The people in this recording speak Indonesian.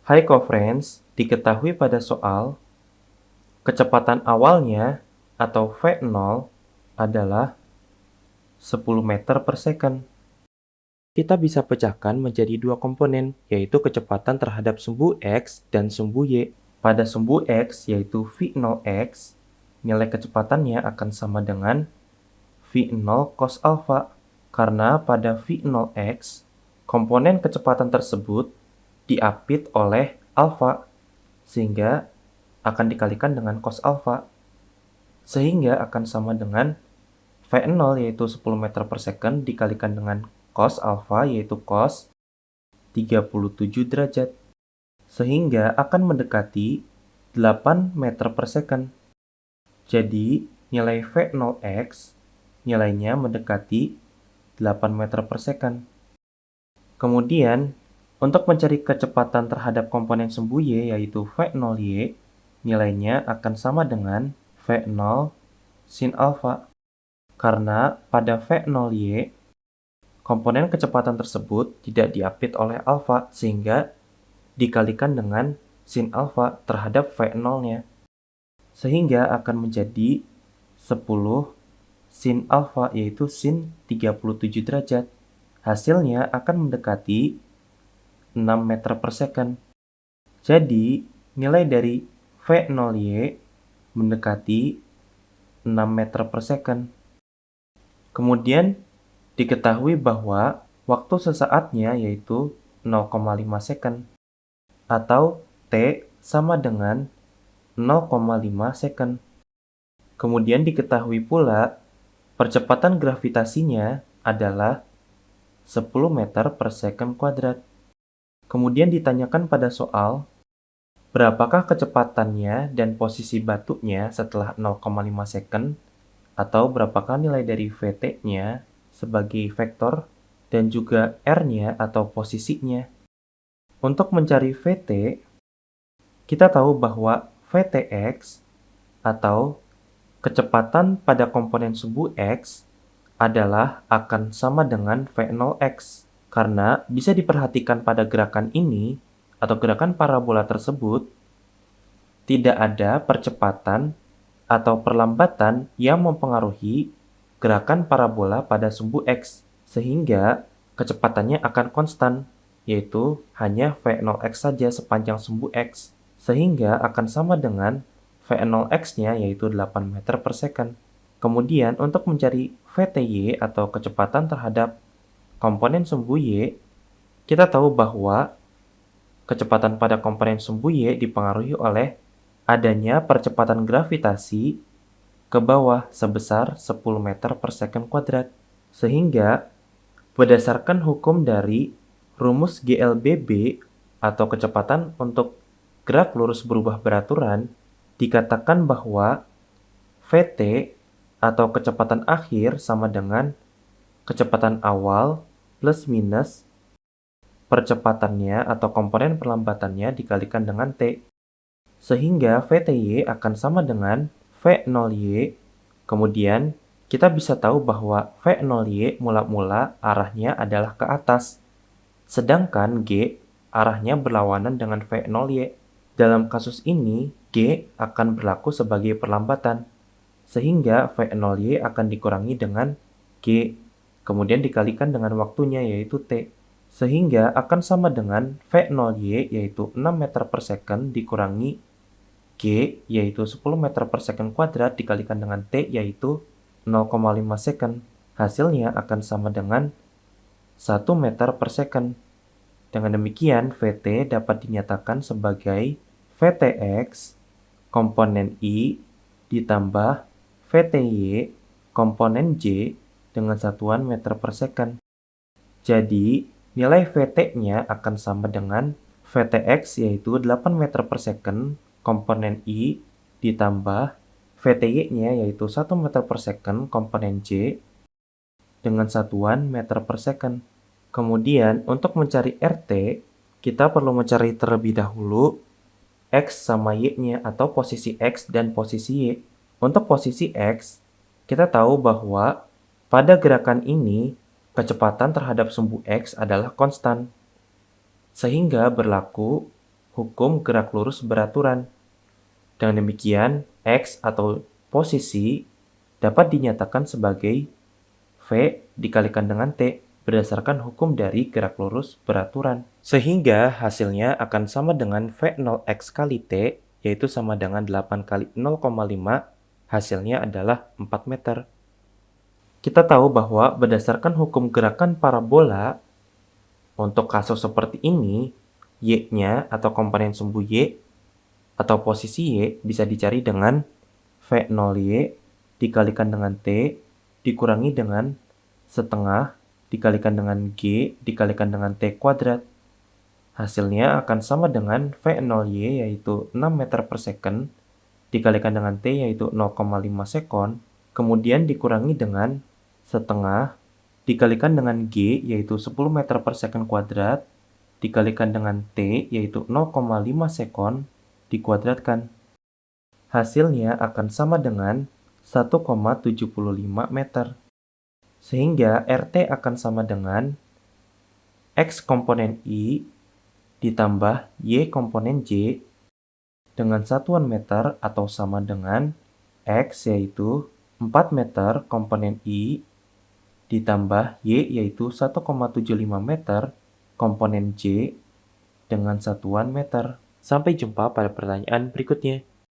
Hai co-friends, diketahui pada soal, kecepatan awalnya atau V0 adalah 10 meter per second. Kita bisa pecahkan menjadi dua komponen, yaitu kecepatan terhadap sumbu X dan sumbu Y. Pada sumbu X, yaitu V0X, nilai kecepatannya akan sama dengan V0 cos alpha. Karena pada V0X, komponen kecepatan tersebut diapit oleh alpha, sehingga akan dikalikan dengan cos alpha, sehingga akan sama dengan V0 yaitu 10 meter per second dikalikan dengan cos alpha yaitu cos 37 derajat, sehingga akan mendekati 8 meter per second. Jadi nilai V0X nilainya mendekati 8 meter per second. Kemudian untuk mencari kecepatan terhadap komponen sumbu Y yaitu V0Y, nilainya akan sama dengan V0 sin alpha. Karena pada V0Y, komponen kecepatan tersebut tidak diapit oleh alpha, sehingga dikalikan dengan sin alpha terhadap V0-nya. Sehingga akan menjadi 10 sin alpha, yaitu sin 37 derajat. Hasilnya akan mendekati 6 meter per second. Jadi, nilai dari V0Y mendekati 6 meter per second. Kemudian, diketahui bahwa waktu sesaatnya yaitu 0,5 second, atau T sama dengan 0,5 second. Kemudian diketahui pula percepatan gravitasinya adalah 10 meter per second kuadrat. Kemudian ditanyakan pada soal, berapakah kecepatannya dan posisi batunya setelah 0,5 second, atau berapakah nilai dari Vt-nya sebagai vektor dan juga R-nya atau posisinya. Untuk mencari Vt, kita tahu bahwa Vtx atau kecepatan pada komponen sumbu X adalah akan sama dengan V0x. Karena bisa diperhatikan pada gerakan ini atau gerakan parabola tersebut, tidak ada percepatan atau perlambatan yang mempengaruhi gerakan parabola pada sumbu X, sehingga kecepatannya akan konstan, yaitu hanya V0x saja sepanjang sumbu X, sehingga akan sama dengan V0x-nya yaitu 8 meter per second. Kemudian untuk mencari Vty atau kecepatan terhadap komponen sumbu Y, kita tahu bahwa kecepatan pada komponen sumbu Y dipengaruhi oleh adanya percepatan gravitasi ke bawah sebesar 10 meter per second kuadrat. Sehingga berdasarkan hukum dari rumus GLBB atau kecepatan untuk gerak lurus berubah beraturan, dikatakan bahwa Vt atau kecepatan akhir sama dengan kecepatan awal plus minus percepatannya atau komponen perlambatannya dikalikan dengan T. Sehingga Vty akan sama dengan V0y. Kemudian kita bisa tahu bahwa V0y mula-mula arahnya adalah ke atas, sedangkan G arahnya berlawanan dengan V0y. Dalam kasus ini, G akan berlaku sebagai perlambatan, sehingga V0y akan dikurangi dengan G, kemudian dikalikan dengan waktunya yaitu T, sehingga akan sama dengan V0y yaitu 6 meter per second dikurangi G yaitu 10 meter per second kuadrat dikalikan dengan T yaitu 0,5 second. Hasilnya akan sama dengan 1 meter per second. Dengan demikian, Vt dapat dinyatakan sebagai Vtx komponen I ditambah Vty komponen J dengan satuan meter per second. Jadi, nilai Vt-nya akan sama dengan Vtx yaitu 8 meter per second komponen I ditambah Vty-nya yaitu 1 meter per second komponen J dengan satuan meter per second. Kemudian untuk mencari RT, kita perlu mencari terlebih dahulu X sama Y-nya atau posisi X dan posisi Y. Untuk posisi X, kita tahu bahwa pada gerakan ini kecepatan terhadap sumbu X adalah konstan, sehingga berlaku hukum gerak lurus beraturan. Dengan demikian, X atau posisi dapat dinyatakan sebagai V dikalikan dengan T berdasarkan hukum dari gerak lurus beraturan. Sehingga hasilnya akan sama dengan V0X kali T, yaitu sama dengan 8 kali 0,5, hasilnya adalah 4 meter. Kita tahu bahwa berdasarkan hukum gerakan parabola, untuk kasus seperti ini, Y-nya atau komponen sumbu Y atau posisi Y bisa dicari dengan V0Y dikalikan dengan T dikurangi dengan setengah dikalikan dengan G dikalikan dengan T kuadrat. Hasilnya akan sama dengan V0Y yaitu 6 meter per second dikalikan dengan T yaitu 0,5 sekon, kemudian dikurangi dengan setengah dikalikan dengan G yaitu 10 meter per second kuadrat dikalikan dengan T yaitu 0,5 sekon dikuadratkan. Hasilnya akan sama dengan 1,75 meter. Sehingga RT akan sama dengan X komponen I ditambah Y komponen J dengan satuan meter atau sama dengan X yaitu 4 meter komponen I ditambah Y yaitu 1,75 meter komponen J dengan satuan meter. Sampai jumpa pada pertanyaan berikutnya.